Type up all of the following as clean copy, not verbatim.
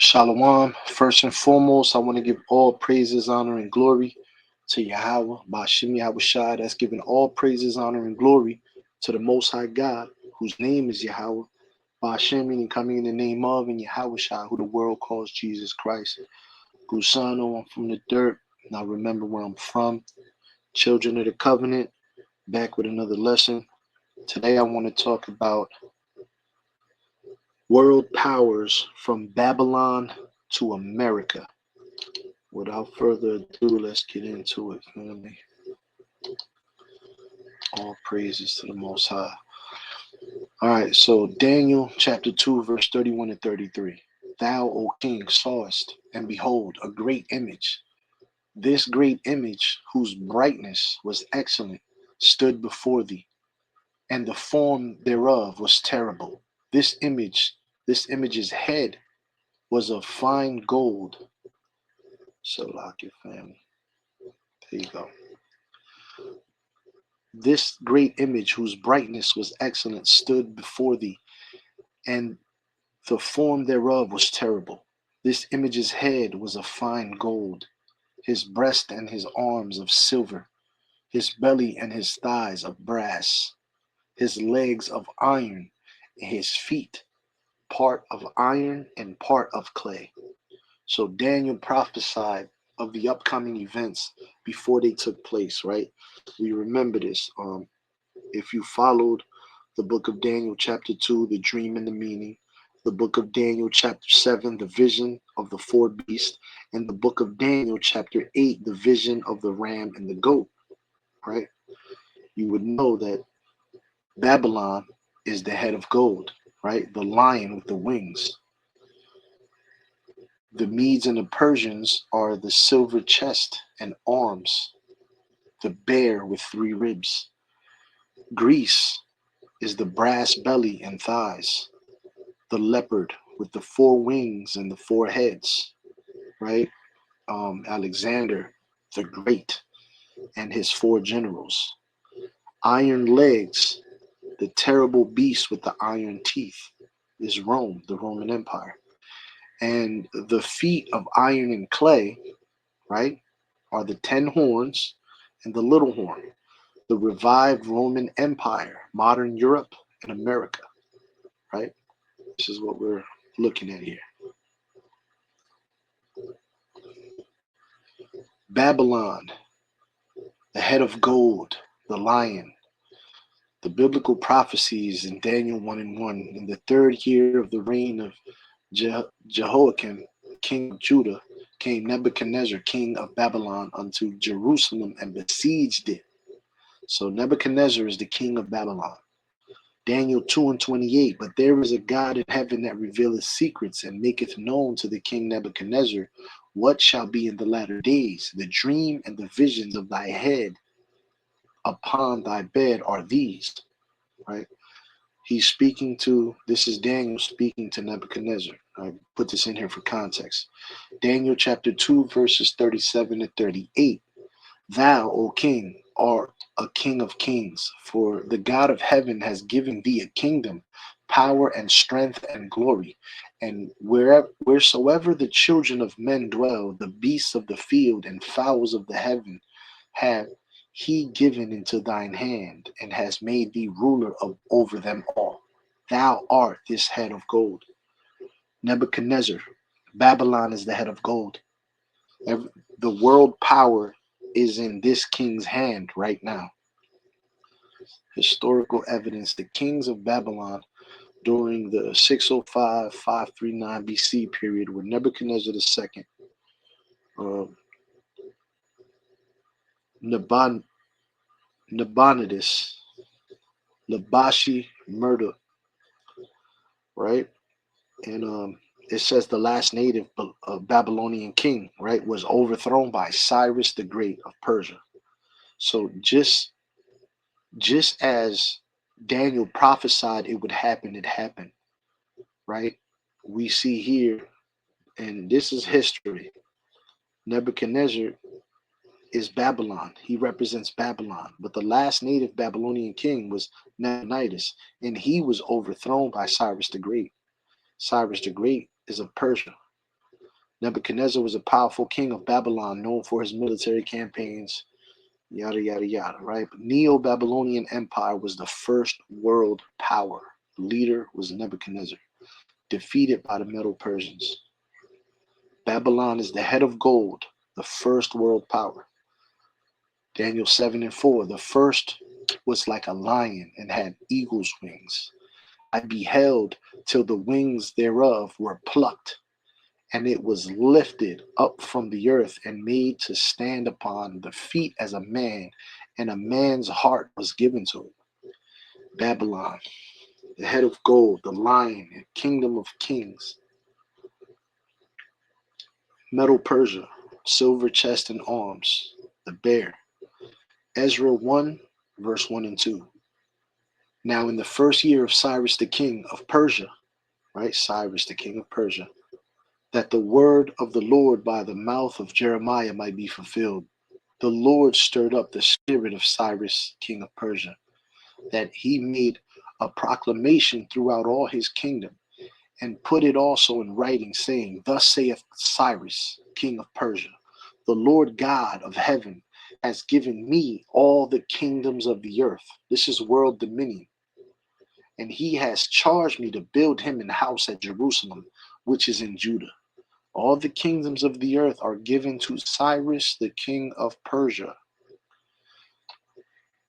Shalom. First and foremost, I want to give all praises, honor, and glory to Yahweh, Bashim Yahweh Shai. That's giving all praises, honor, and glory to the Most High God, whose name is Yahweh. Bashim, meaning coming in the name of, and Yahweh Shai, who the world calls Jesus Christ. Gusano, I'm from the dirt, and I remember where I'm from. Children of the covenant, back with another lesson. Today I want to talk about world powers from Babylon to America. Without further ado, let's get into it, family. All praises to the Most High. All right, so Daniel chapter 2, verse 31 and 33. Thou, O king, sawest, and behold, a great image. This great image, whose brightness was excellent, stood before thee, and the form thereof was terrible. This image's head was of fine gold. So, lock your family. There you go. This great image, whose brightness was excellent, stood before thee, and the form thereof was terrible. This image's head was of fine gold, his breast and his arms of silver, his belly and his thighs of brass, his legs of iron, and his feet part of iron and part of clay. So Daniel prophesied of the upcoming events before they took place, right? We remember this. If you followed the book of Daniel chapter 2, the dream and the meaning, the book of Daniel chapter 7, the vision of the four beasts, and the book of Daniel chapter 8, the vision of the ram and the goat, right? You would know that Babylon is the head of gold, right? The lion with the wings. The Medes and the Persians are the silver chest and arms, the bear with three ribs. Greece is the brass belly and thighs, the leopard with the four wings and the four heads, right? Alexander the Great and his four generals. Iron legs, the terrible beast with the iron teeth, is Rome, the Roman Empire. And the feet of iron and clay, right, are the 10 horns and the little horn, the revived Roman Empire, modern Europe and America, right? This is what we're looking at here. Babylon, the head of gold, the lion. The biblical prophecies in Daniel 1 and 1. In the third year of the reign of Jehoiakim, king of Judah, came Nebuchadnezzar, king of Babylon, unto Jerusalem and besieged it. So Nebuchadnezzar is the king of Babylon. Daniel 2 and 28. But there is a God in heaven that revealeth secrets and maketh known to the king Nebuchadnezzar what shall be in the latter days. The dream and the visions of thy head upon thy bed are these, right? He's speaking to, this is Daniel speaking to Nebuchadnezzar. I put this in here for context. Daniel chapter 2, verses 37 to 38. Thou, O king, art a king of kings, for the God of heaven has given thee a kingdom, power and strength and glory. And wheresoever the children of men dwell, the beasts of the field and fowls of the heaven have he given into thine hand, and has made thee ruler over them all. Thou art this head of gold. Nebuchadnezzar, Babylon is the head of gold. The world power is in this king's hand right now. Historical evidence: the kings of Babylon during the 605-539 BC period were Nebuchadnezzar II, Nabonidus, Labashi, Murdoch, right? And it says the last native Babylonian king, right, was overthrown by Cyrus the Great of Persia. So just as Daniel prophesied it would happen, it happened, right? We see here, and this is history. Nebuchadnezzar is Babylon. He represents Babylon. But the last native Babylonian king was Nabonidus, and he was overthrown by Cyrus the Great. Cyrus the Great is of Persia. Nebuchadnezzar was a powerful king of Babylon, known for his military campaigns, yada, yada, yada, right? But Neo-Babylonian Empire was the first world power. The leader was Nebuchadnezzar, defeated by the Medo Persians. Babylon is the head of gold, the first world power. Daniel 7 and 4, the first was like a lion and had eagle's wings. I beheld till the wings thereof were plucked, and it was lifted up from the earth and made to stand upon the feet as a man, and a man's heart was given to it. Babylon, the head of gold, the lion, and kingdom of kings. Medo Persia, silver chest and arms, the bear. Ezra 1, verse 1 and 2. Now in the first year of Cyrus the king of Persia, right? Cyrus the king of Persia, that the word of the Lord by the mouth of Jeremiah might be fulfilled. The Lord stirred up the spirit of Cyrus, king of Persia, that he made a proclamation throughout all his kingdom, and put it also in writing, saying, Thus saith Cyrus, king of Persia, the Lord God of heaven has given me all the kingdoms of the earth. This is world dominion. And he has charged me to build him an house at Jerusalem, which is in Judah. All the kingdoms of the earth are given to Cyrus, the king of Persia.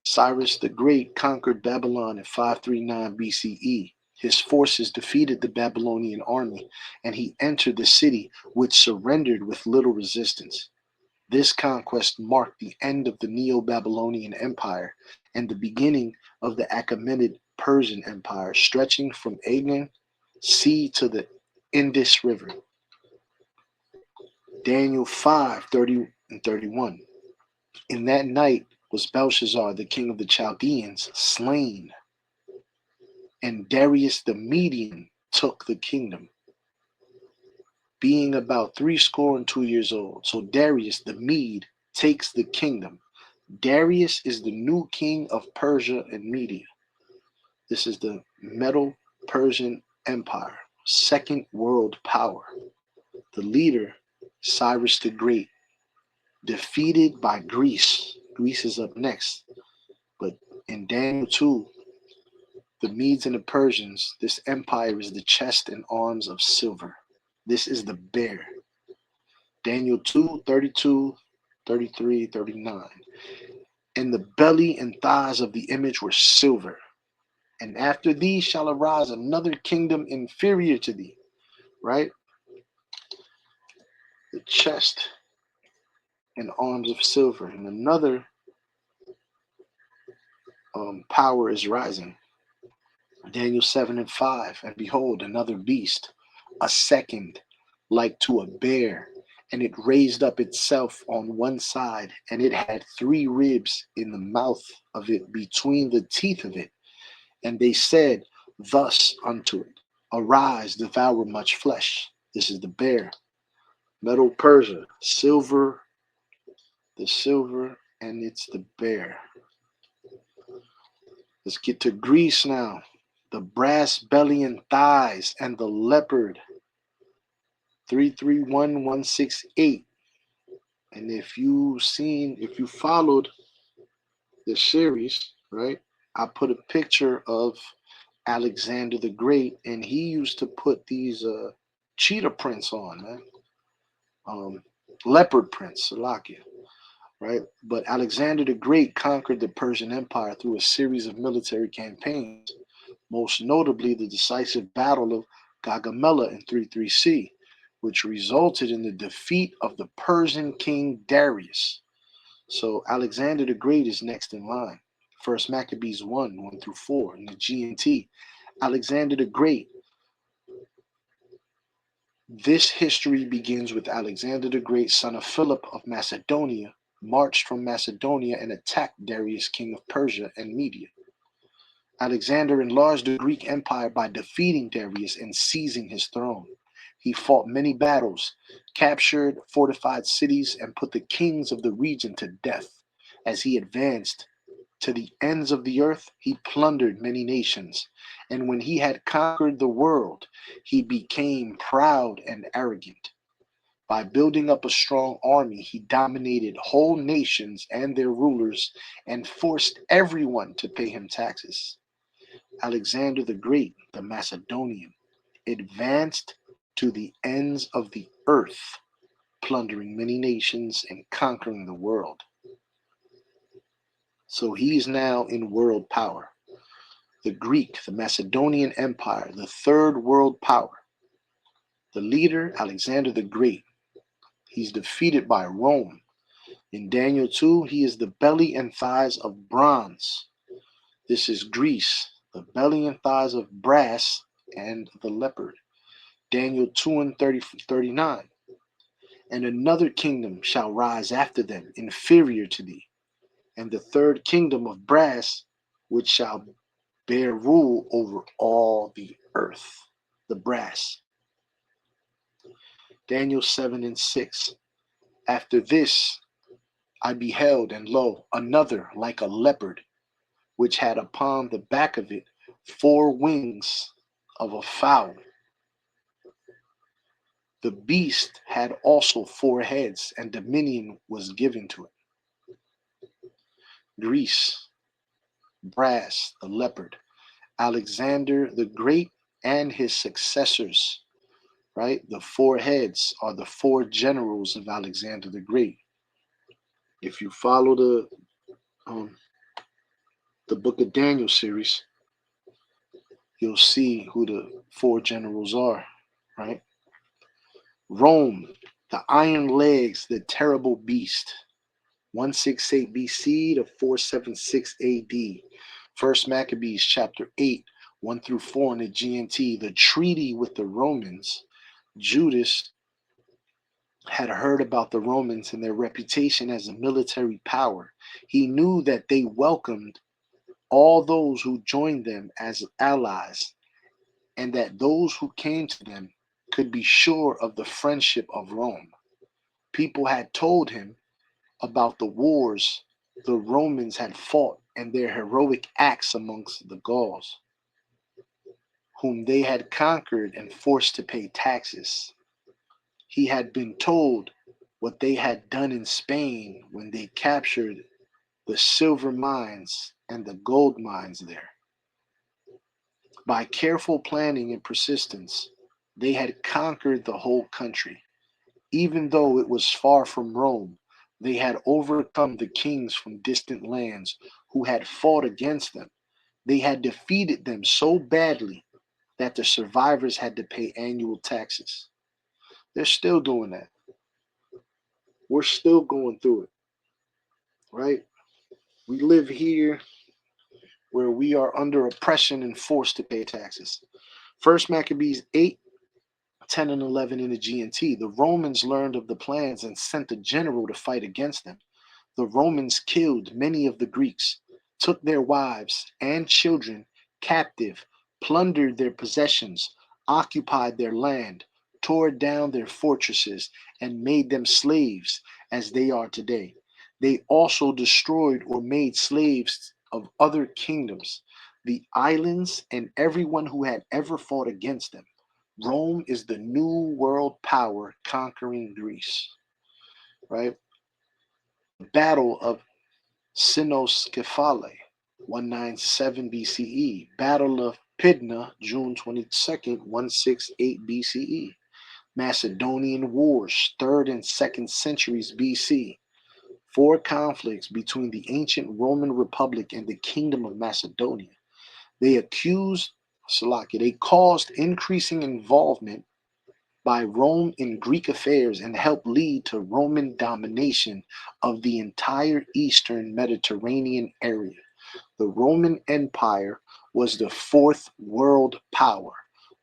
Cyrus the Great conquered Babylon in 539 BCE. His forces defeated the Babylonian army, and he entered the city, which surrendered with little resistance. This conquest marked the end of the Neo-Babylonian Empire and the beginning of the Achaemenid Persian Empire, stretching from Aegean Sea to the Indus River. Daniel 5:30 and 31. In that night was Belshazzar, the king of the Chaldeans, slain, and Darius the Median took the kingdom, being about 62 years old. So Darius the Mede takes the kingdom. Darius is the new king of Persia and Media. This is the Medo Persian Empire, second world power. The leader, Cyrus the Great, defeated by Greece. Greece is up next. But in Daniel 2, the Medes and the Persians, this empire is the chest and arms of silver. This is the bear. Daniel 2:32, 33, 39. And the belly and thighs of the image were silver. And after thee shall arise another kingdom inferior to thee. Right? The chest and arms of silver. And another power is rising. Daniel 7 and 5. And behold, another beast, a second, like to a bear, and it raised up itself on one side, and it had 3 ribs in the mouth of it between the teeth of it. And they said thus unto it, Arise, devour much flesh. This is the bear. Medo Persia, silver, the silver, and it's the bear. Let's get to Greece now. The brass belly and thighs and the leopard. 331168. And if you followed the series, right, I put a picture of Alexander the Great, and he used to put these cheetah prints on, man. Leopard prints, Salakia, right? But Alexander the Great conquered the Persian Empire through a series of military campaigns, most notably the decisive Battle of Gaugamela in 33C, which resulted in the defeat of the Persian king Darius. So Alexander the Great is next in line. First Maccabees 1 through 4 in the GNT. Alexander the Great. This history begins with Alexander the Great, son of Philip of Macedonia, marched from Macedonia and attacked Darius, king of Persia and Media. Alexander enlarged the Greek Empire by defeating Darius and seizing his throne. He fought many battles, captured fortified cities, and put the kings of the region to death. As he advanced to the ends of the earth, he plundered many nations. And when he had conquered the world, he became proud and arrogant. By building up a strong army, he dominated whole nations and their rulers and forced everyone to pay him taxes. Alexander the Great, the Macedonian, advanced to the ends of the earth, plundering many nations and conquering the world. So he's now in world power. The Greek, the Macedonian Empire, the third world power. The leader, Alexander the Great, he's defeated by Rome. In Daniel 2, he is the belly and thighs of bronze. This is Greece, the belly and thighs of brass and the leopard. Daniel 2 and 39. And another kingdom shall rise after them, inferior to thee, and the third kingdom of brass, which shall bear rule over all the earth. The brass. Daniel 7 and 6. After this I beheld, and lo, another like a leopard, which had upon the back of it 4 wings of a fowl. The beast had also 4 heads, and dominion was given to it. Greece, brass, the leopard, Alexander the Great and his successors, right? The 4 heads are the 4 generals of Alexander the Great. If you follow the Book of Daniel series, you'll see who the 4 generals are, right? Rome, the iron legs, the terrible beast, 168 BC to 476 AD. First Maccabees chapter 8, 1 through 4 in the GNT, the treaty with the Romans. Judas had heard about the Romans and their reputation as a military power. He knew that they welcomed all those who joined them as allies, and that those who came to them could be sure of the friendship of Rome. People had told him about the wars the Romans had fought and their heroic acts amongst the Gauls, whom they had conquered and forced to pay taxes. He had been told what they had done in Spain when they captured the silver mines and the gold mines there. By careful planning and persistence, they had conquered the whole country. Even though it was far from Rome, they had overcome the kings from distant lands who had fought against them. They had defeated them so badly that the survivors had to pay annual taxes. They're still doing that. We're still going through it, right? We live here where we are under oppression and forced to pay taxes. First Maccabees 8, 10 and 11 in the GNT. The Romans learned of the plans and sent a general to fight against them. The Romans killed many of the Greeks, took their wives and children captive, plundered their possessions, occupied their land, tore down their fortresses, and made them slaves as they are today. They also destroyed or made slaves of other kingdoms, the islands, and everyone who had ever fought against them. Rome is the new world power conquering Greece, right? Battle of Sinoskefale, 197 BCE. Battle of Pydna, June 22nd, 168 BCE. Macedonian Wars, 3rd and 2nd centuries BC. 4 conflicts between the ancient Roman Republic and the Kingdom of Macedonia. They caused increasing involvement by Rome in Greek affairs and helped lead to Roman domination of the entire Eastern Mediterranean area. The Roman Empire was the 4th world power,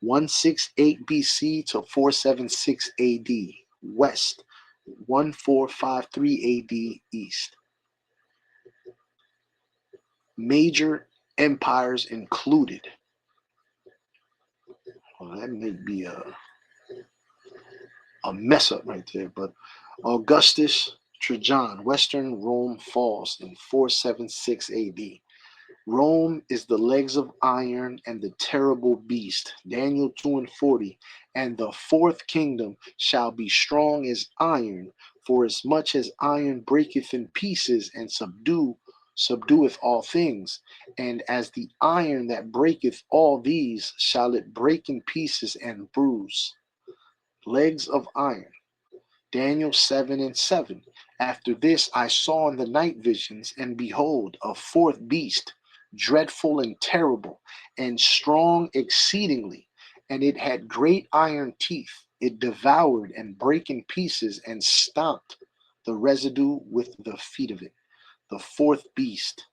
168 BC to 476 AD, West, 1453 AD, East. Major empires included. Well, that may be a mess up right there, but Augustus Trajan, Western Rome falls in 476 AD. Rome is the legs of iron and the terrible beast. Daniel 2 and 40. And the fourth kingdom shall be strong as iron, for as much as iron breaketh in pieces and subdueth all things. And as the iron that breaketh all these shall it break in pieces and bruise. Legs of iron. Daniel 7 and 7. After this I saw in the night visions, and behold, a fourth beast, dreadful and terrible, and strong exceedingly, and it had great iron teeth. It devoured and brake in pieces and stomped the residue with the feet of it. The fourth beast.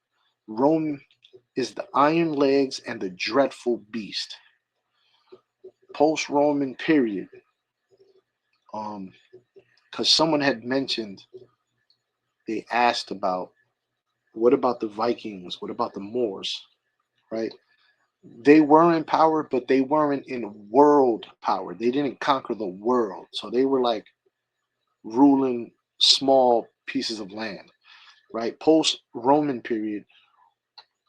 Rome is the iron legs and the dreadful beast. Post Roman period. Because someone had mentioned, they asked about, what about the Vikings? What about the Moors? Right? They were in power, but they weren't in world power. They didn't conquer the world. So they were like ruling small pieces of land, right? Post Roman period,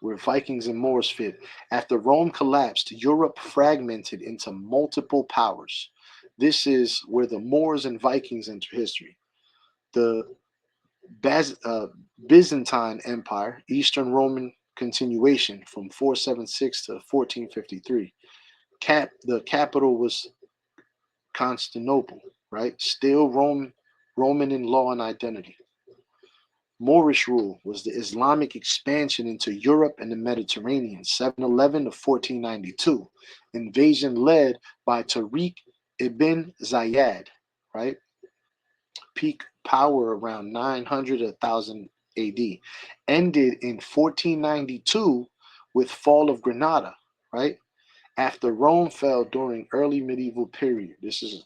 where Vikings and Moors fit. After Rome collapsed, Europe fragmented into multiple powers. This is where the Moors and Vikings enter history. The Baz- uh, Byzantine Empire, Eastern Roman continuation from 476 to 1453. The capital was Constantinople, right? Still Roman in law and identity. Moorish rule was the Islamic expansion into Europe and the Mediterranean, 711 to 1492. Invasion led by Tariq ibn Zayed, right? Peak power around 900 to 1000 AD. Ended in 1492 with fall of Granada, right? After Rome fell during early medieval period. This is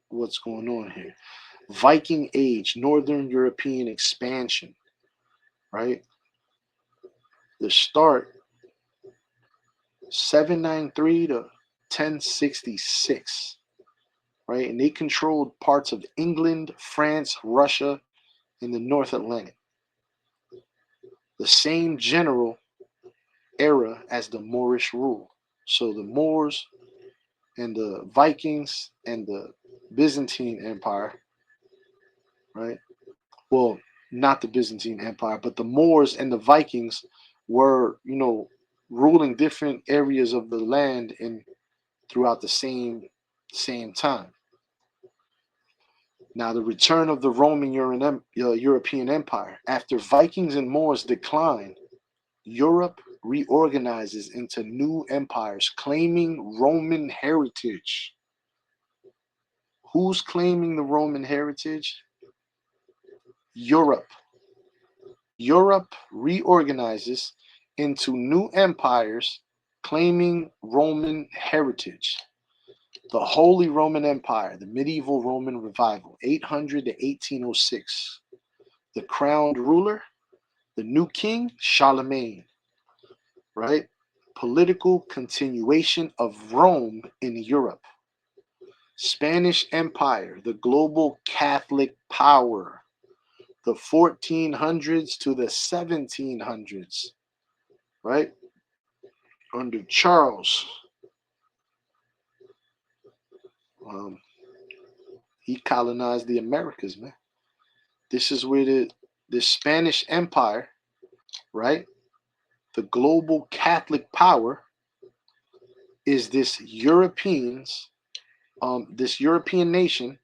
what's going on here. Viking Age, Northern European expansion, right? The start 793 to 1066, right? And they controlled parts of England, France, Russia, and the North Atlantic. The same general era as the Moorish rule. So the Moors and the Vikings and the Byzantine Empire, right? Well, not the Byzantine Empire, but the Moors and the Vikings were, ruling different areas of the land and throughout the same time. Now, the return of the Roman European Empire. After Vikings and Moors decline, Europe reorganizes into new empires claiming Roman heritage. Who's claiming the Roman heritage? Europe. Europe reorganizes into new empires claiming Roman heritage. The Holy Roman Empire, the medieval Roman revival, 800 to 1806. The crowned ruler, the new king, Charlemagne, right? Political continuation of Rome in Europe. Spanish Empire, the global Catholic power, the 1400s to the 1700s, right? Under Charles, um, he colonized the Americas, man. This is where the Spanish Empire, right? The global Catholic power is this European nation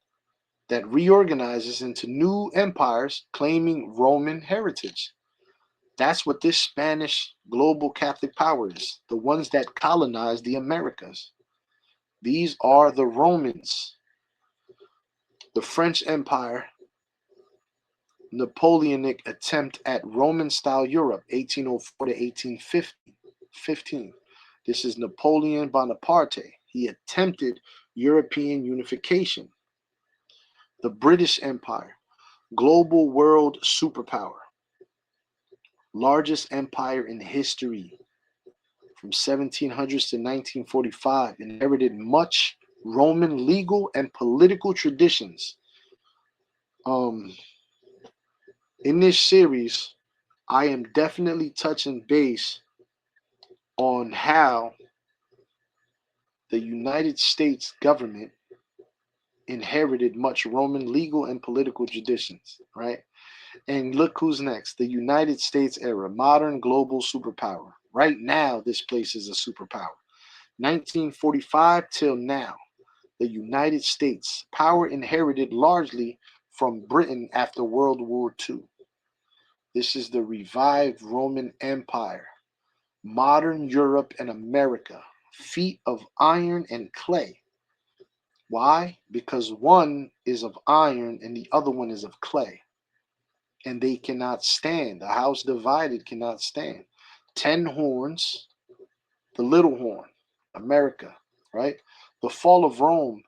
that reorganizes into new empires claiming Roman heritage. That's what this Spanish global Catholic power is. The ones that colonized the Americas. These are the Romans. The French Empire, Napoleonic attempt at Roman style Europe, 1804 to 1815. This is Napoleon Bonaparte. He attempted European unification. The British Empire, global world superpower, largest empire in history from 1700s to 1945, inherited much Roman legal and political traditions. In this series, I am definitely touching base on how the United States government inherited much Roman legal and political traditions, right? And look who's next. The United States era, modern global superpower. Right now, this place is a superpower. 1945 till now, the United States, power inherited largely from Britain after World War II. This is the revived Roman Empire, modern Europe and America, feet of iron and clay. Why? Because one is of iron and the other one is of clay, and they cannot stand. A house divided cannot stand. 10 horns, the little horn, America, right? The fall of Rome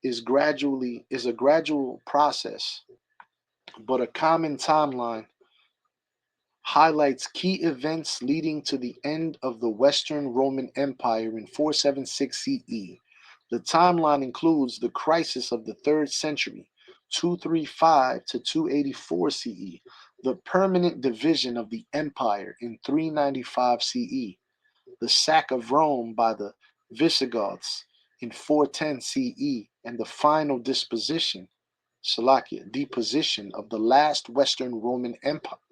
is a gradual process, but a common timeline highlights key events leading to the end of the Western Roman Empire in 476 CE. The timeline includes the crisis of the 3rd century, 235 to 284 CE, the permanent division of the empire in 395 CE, the sack of Rome by the Visigoths in 410 CE, and the final deposition of the last Western Roman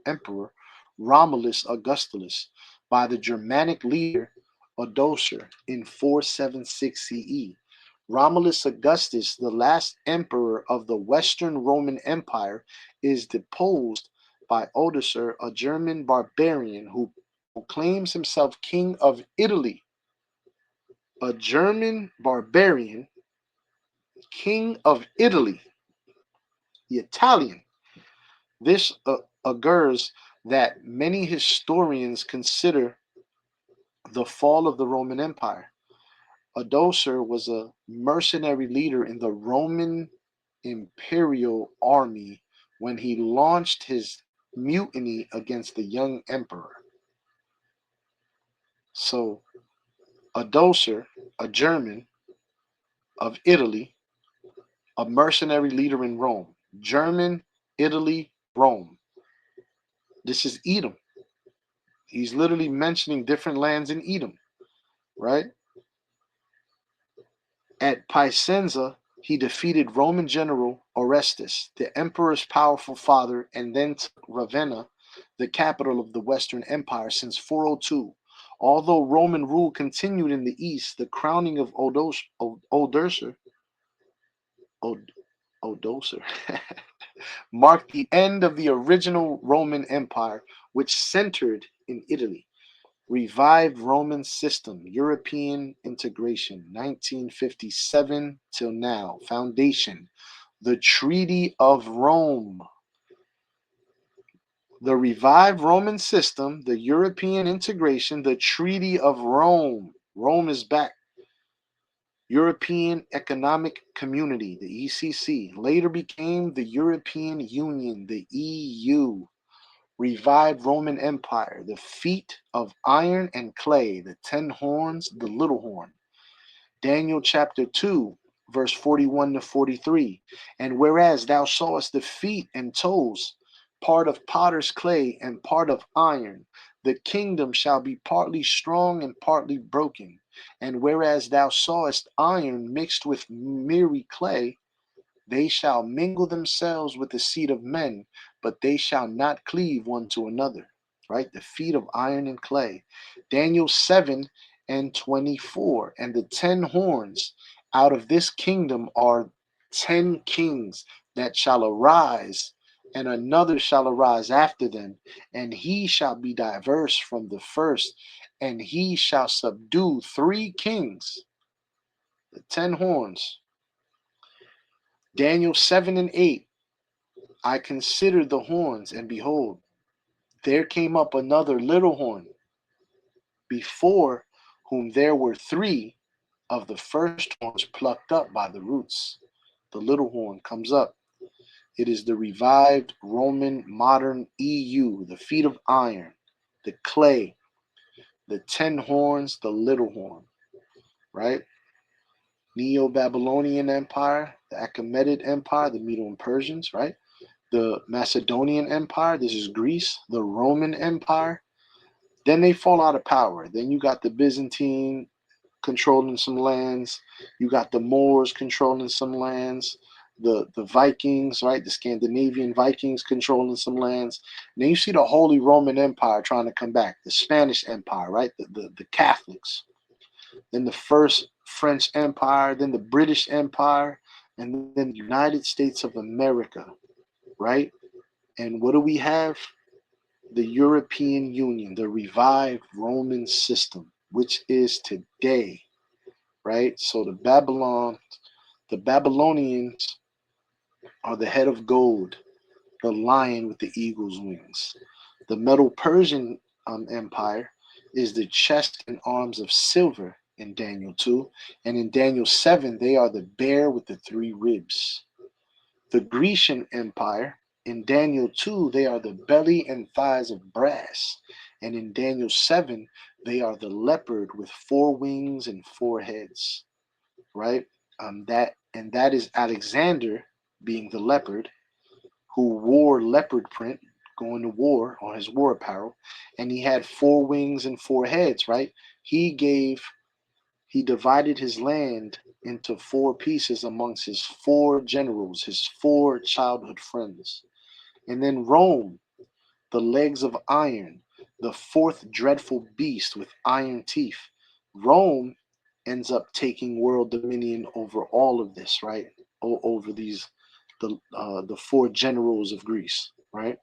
emperor, Romulus Augustulus, by the Germanic leader Odoacer in 476 CE. Romulus Augustus, the last emperor of the Western Roman Empire, is deposed by Odoacer, a German barbarian who proclaims himself king of Italy. A German barbarian, king of Italy, the Italian. This augurs that many historians consider the fall of the Roman Empire. Odoacer was a mercenary leader in the Roman imperial army when he launched his mutiny against the young emperor. So, Odoacer, a German of Italy, a mercenary leader in Rome. German, Italy, Rome. This is Edom. He's literally mentioning different lands in Edom, right? At Piacenza, he defeated Roman general Orestes, the emperor's powerful father, and then took Ravenna, the capital of the Western Empire, since 402. Although Roman rule continued in the east, the crowning of Odoacer marked the end of the original Roman Empire, which centered in Italy. Revived Roman system, European integration, 1957 till now. Foundation, the Treaty of Rome. The revived Roman system, the European integration, the Treaty of Rome. Rome is back. European Economic Community, the ECC, later became the European Union, the EU. Revived Roman Empire, the feet of iron and clay, the 10 horns, the little horn. Daniel chapter 2, verse 41 to 43. And whereas thou sawest the feet and toes, part of potter's clay and part of iron, the kingdom shall be partly strong and partly broken. And whereas thou sawest iron mixed with miry clay, they shall mingle themselves with the seed of men, but they shall not cleave one to another. Right? The feet of iron and clay. Daniel 7 and 24. And the 10 horns out of this kingdom are 10 kings that shall arise, and another shall arise after them, and he shall be diverse from the first, and he shall subdue 3 kings. The 10 horns. Daniel 7 and 8. I considered the horns, and behold, there came up another little horn, before whom there were 3 of the first horns plucked up by the roots. The little horn comes up. It is the revived Roman modern EU, the feet of iron, the clay, the 10 horns, the little horn, right? Neo-Babylonian Empire, the Achaemenid Empire, the Medo and Persians, right? the Macedonian Empire. This is Greece. The Roman Empire. Then they fall out of power. Then you got the Byzantine controlling some lands. You got the Moors controlling some lands. The Vikings, right? The Scandinavian Vikings controlling some lands. And then you see the Holy Roman Empire trying to come back. The Spanish Empire, right? The Catholics. Then the first French Empire. Then the British Empire. And then the United States of America, right? And what do we have? The European Union, the revived Roman system, which is today, right? So the Babylonians are the head of gold, the lion with the eagle's wings. The Medo Persian Empire is the chest and arms of silver in Daniel 2. And in Daniel 7, they are the bear with the three ribs. The Grecian Empire, in Daniel 2, they are the belly and thighs of brass. And in Daniel 7, they are the leopard with four wings and four heads, right? That is Alexander being the leopard who wore leopard print going to war on his war apparel, and he had four wings and four heads, right? He divided his land into four pieces amongst his four generals, his four childhood friends. And then Rome, the legs of iron, the fourth dreadful beast with iron teeth. Rome ends up taking world dominion over all of this, right? Over the four generals of Greece, right?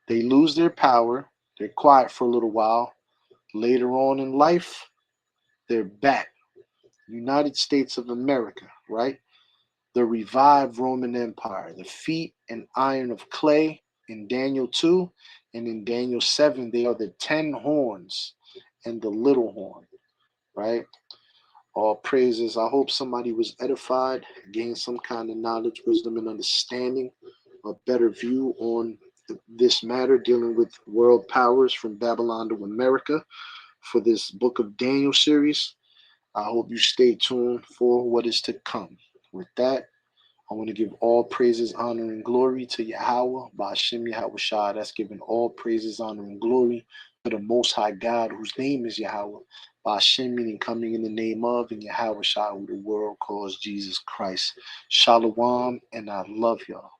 They lose their power. They're quiet for a little while. Later on in life, they're back. United States of America, right? The revived Roman Empire, the feet and iron of clay in Daniel 2, and in Daniel 7, they are the 10 horns and the little horn, right? All praises. I hope somebody was edified, gained some kind of knowledge, wisdom, and understanding, a better view on this matter dealing with world powers from Babylon to America for this Book of Daniel series. I hope you stay tuned for what is to come. With that, I want to give all praises, honor, and glory to Yahweh, Ba'ashem Yahweh Shah. That's giving all praises, honor, and glory to the Most High God, whose name is Yahweh. Ba'ashem meaning coming in the name of, and Yahweh Shah, who the world calls Jesus Christ. Shalom, and I love y'all.